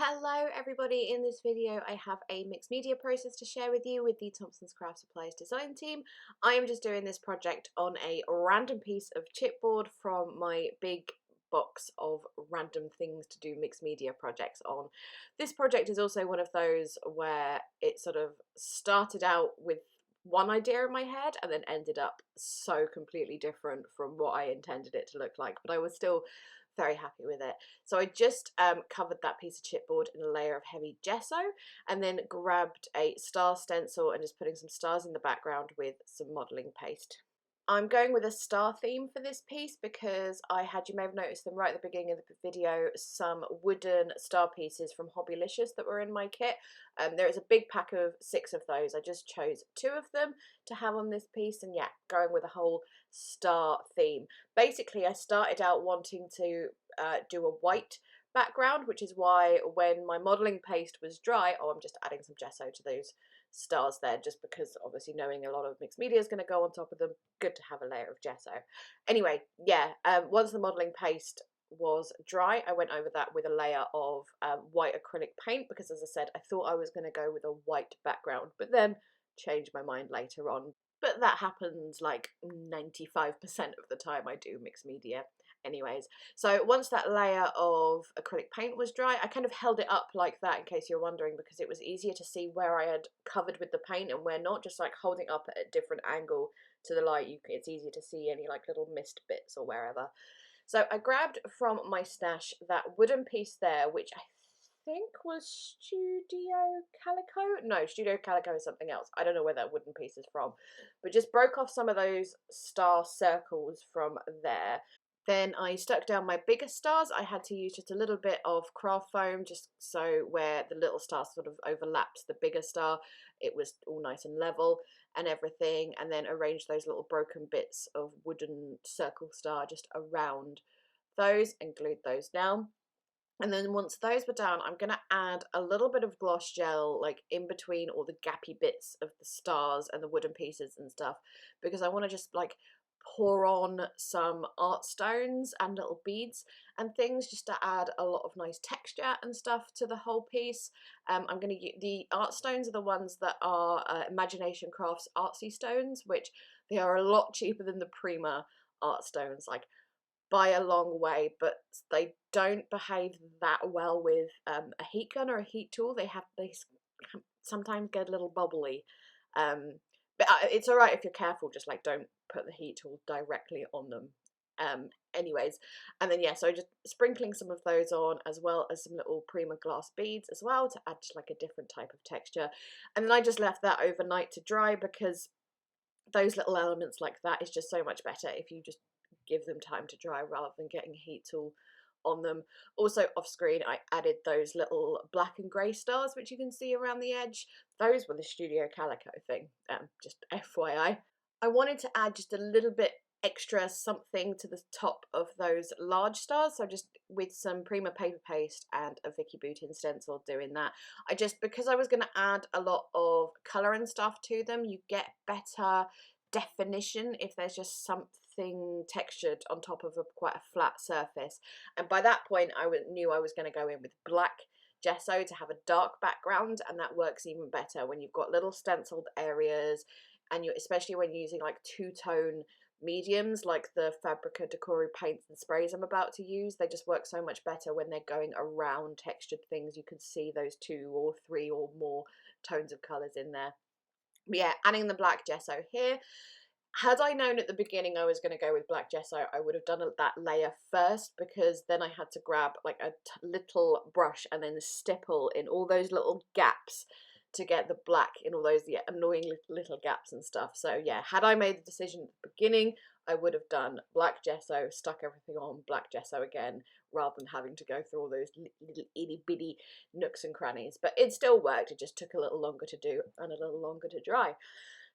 Hello everybody, in this video I have a mixed media process to share with you with the Thompson's Craft Supplies design team. I am just doing this project on a random piece of chipboard from my big box of random things to do mixed media projects on. This project is also one of those where it sort of started out with one idea in my head and then ended up so completely different from what I intended it to look like, but I was still very happy with it. So I just covered that piece of chipboard in a layer of heavy gesso and then grabbed a star stencil and just putting some stars in the background with some modelling paste. I'm going with a star theme for this piece because you may have noticed them right at the beginning of the video, some wooden star pieces from Hobbylicious that were in my kit. There is a big pack of 6 of those. I just chose 2 of them to have on this piece, and yeah, going with a whole star theme. Basically, I started out wanting to do a white background, which is why when my modelling paste was dry, I'm just adding some gesso to those stars there, just because obviously knowing a lot of mixed media is going to go on top of them, good to have a layer of gesso. Anyway, yeah, once the modelling paste was dry, I went over that with a layer of white acrylic paint because, as I said, I thought I was going to go with a white background, but then changed my mind later on. But that happens like 95% of the time I do mixed media. Anyways, so once that layer of acrylic paint was dry, I kind of held it up like that in case you're wondering, because it was easier to see where I had covered with the paint and where not, just like holding up at a different angle to the light. It's easier to see any like little mist bits or wherever. So I grabbed from my stash that wooden piece there, which I think was Studio Calico. No, Studio Calico is something else. I don't know where that wooden piece is from, but just broke off some of those star circles from there. Then I stuck down my bigger stars. I had to use just a little bit of craft foam, just so where the little star sort of overlapped the bigger star, it was all nice and level and everything, and then arrange those little broken bits of wooden circle star just around those and glued those down. And then once those were down, I'm going to add a little bit of gloss gel like in between all the gappy bits of the stars and the wooden pieces and stuff, because I want to just like pour on some art stones and little beads and things just to add a lot of nice texture and stuff to the whole piece. I'm going to use the art stones are the ones that are Imagination Crafts artsy stones, which they are a lot cheaper than the Prima art stones, like by a long way, but they don't behave that well with a heat gun or a heat tool. They sometimes get a little bubbly, but it's all right if you're careful. Just like don't put the heat tool directly on them. Anyways, and then yeah, so just sprinkling some of those on, as well as some little Prima glass beads as well to add just like a different type of texture. And then I just left that overnight to dry, because those little elements like that is just so much better if you just give them time to dry rather than getting a heat tool on them. Also off screen I added those little black and grey stars which you can see around the edge. Those were the Studio Calico thing, just FYI. I wanted to add just a little bit extra something to the top of those large stars, so just with some Prima paper paste and a Vicky Boutin stencil doing that. Because I was going to add a lot of colour and stuff to them, you get better definition if there's just something textured on top of quite a flat surface. And by that point I knew I was going to go in with black gesso to have a dark background, and that works even better when you've got little stenciled areas, and especially when you're using like two-tone mediums like the Fabrica Decoru paints and sprays I'm about to use. They just work so much better when they're going around textured things. You can see those 2 or 3 or more tones of colours in there. But yeah, adding the black gesso here. Had I known at the beginning I was going to go with black gesso, I would have done that layer first, because then I had to grab like a little brush and then stipple in all those little gaps to get the black in all those annoying little gaps and stuff. So yeah, had I made the decision at the beginning, I would have done black gesso, stuck everything on black gesso again, rather than having to go through all those little itty bitty nooks and crannies. But it still worked, it just took a little longer to do and a little longer to dry.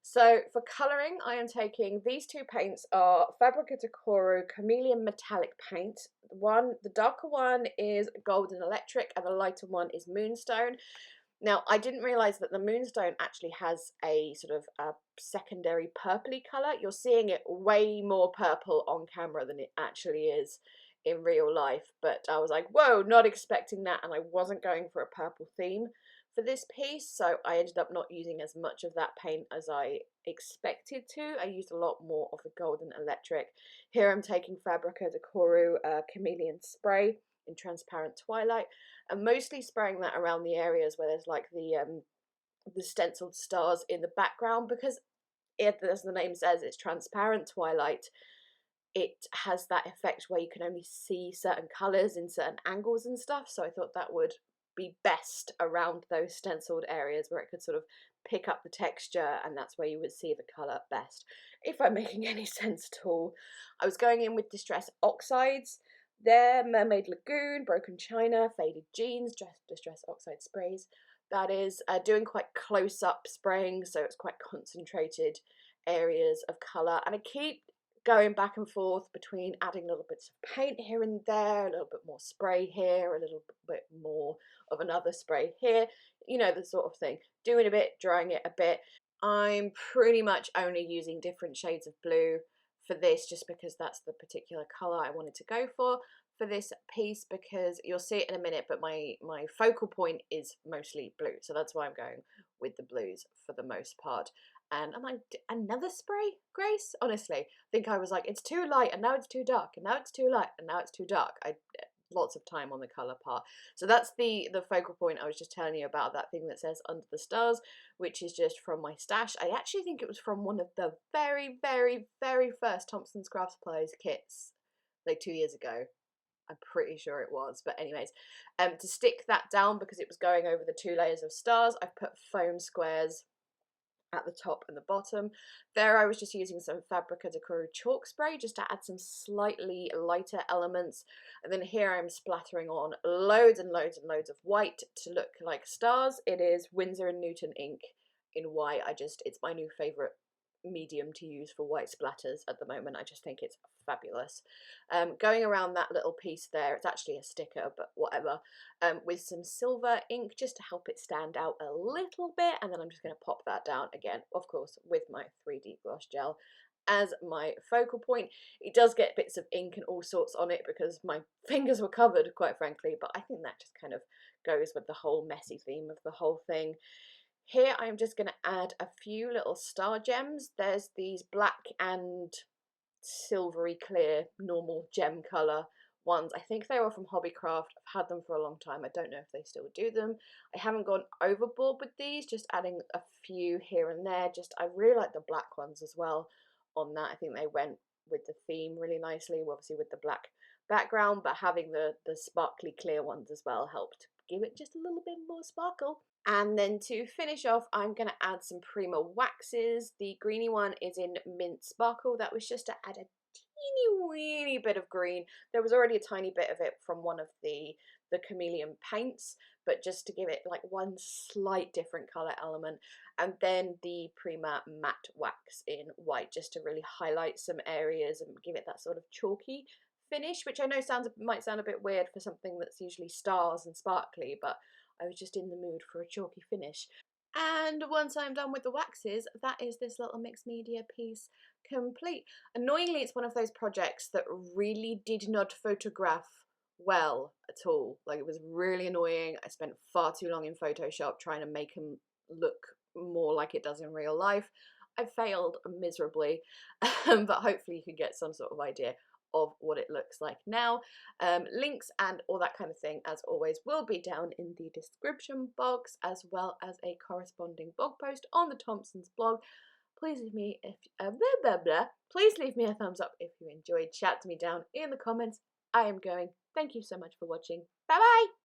So for colouring, I am taking these 2 paints are Fabrica Decoru Chameleon Metallic Paint. The darker one is Golden Electric and the lighter one is Moonstone. Now, I didn't realise that the Moonstone actually has a sort of a secondary purpley colour. You're seeing it way more purple on camera than it actually is in real life, but I was like, whoa, not expecting that, and I wasn't going for a purple theme for this piece, so I ended up not using as much of that paint as I expected to. I used a lot more of the Golden Electric. Here I'm taking Fabrica de Coru Chameleon Spray in Transparent Twilight, and mostly spraying that around the areas where there's like the stenciled stars in the background, because as the name says, it's Transparent Twilight. It has that effect where you can only see certain colours in certain angles and stuff, so I thought that would be best around those stenciled areas where it could sort of pick up the texture, and that's where you would see the colour best, if I'm making any sense at all. I was going in with Distress Oxides there, Mermaid Lagoon, Broken China, Faded Jeans, Distress Oxide sprays. That is doing quite close-up spraying, so it's quite concentrated areas of colour, and I keep going back and forth between adding little bits of paint here and there, a little bit more spray here, a little bit more of another spray here, you know, the sort of thing. Doing a bit, drying it a bit. I'm pretty much only using different shades of blue for this, just because that's the particular colour I wanted to go for this piece, because you'll see it in a minute, but my focal point is mostly blue, so that's why I'm going with the blues for the most part. And I'm like, another spray, Grace? Honestly, I think I was like, it's too light, and now it's too dark, and now it's too light, and now it's too dark. Lots of time on the colour part. So that's the focal point I was just telling you about, that thing that says Under the Stars, which is just from my stash. I actually think it was from one of the very, very, very first Thompson's Craft Supplies kits, like 2 years ago. I'm pretty sure it was, but anyways, to stick that down, because it was going over the 2 layers of stars, I've put foam squares at the top and the bottom. There I was just using some Fabrica de Coru chalk spray just to add some slightly lighter elements, and then here I'm splattering on loads and loads and loads of white to look like stars. It is Winsor & Newton ink in white. It's my new favourite medium to use for white splatters at the moment. I just think it's fabulous. Going around that little piece there, it's actually a sticker, but whatever, with some silver ink just to help it stand out a little bit, and then I'm just going to pop that down again, of course, with my 3D gloss gel as my focal point. It does get bits of ink and all sorts on it because my fingers were covered, quite frankly, but I think that just kind of goes with the whole messy theme of the whole thing. Here I'm just going to add a few little star gems. There's these black and silvery clear normal gem colour ones. I think they were from Hobbycraft. I've had them for a long time. I don't know if they still do them. I haven't gone overboard with these, just adding a few here and there. I really like the black ones as well on that. I think they went with the theme really nicely, obviously with the black background, but having the sparkly clear ones as well helped give it just a little bit more sparkle. And then to finish off, I'm going to add some Prima waxes. The greeny one is in Mint Sparkle. That was just to add a teeny weeny bit of green. There was already a tiny bit of it from one of the chameleon paints, but just to give it like one slight different colour element. And then the Prima matte wax in white, just to really highlight some areas and give it that sort of chalky finish, which I know might sound a bit weird for something that's usually stars and sparkly, but I was just in the mood for a chalky finish. And once I'm done with the waxes, that is this little mixed media piece complete. Annoyingly, it's one of those projects that really did not photograph well at all. Like, it was really annoying. I spent far too long in Photoshop trying to make him look more like it does in real life. I failed miserably, but hopefully you can get some sort of idea of what it looks like now. Links and all that kind of thing, as always, will be down in the description box, as well as a corresponding blog post on the Thompson's blog. Please leave me Please leave me a thumbs up if you enjoyed. Shout to me down in the comments. I am going. Thank you so much for watching. Bye bye.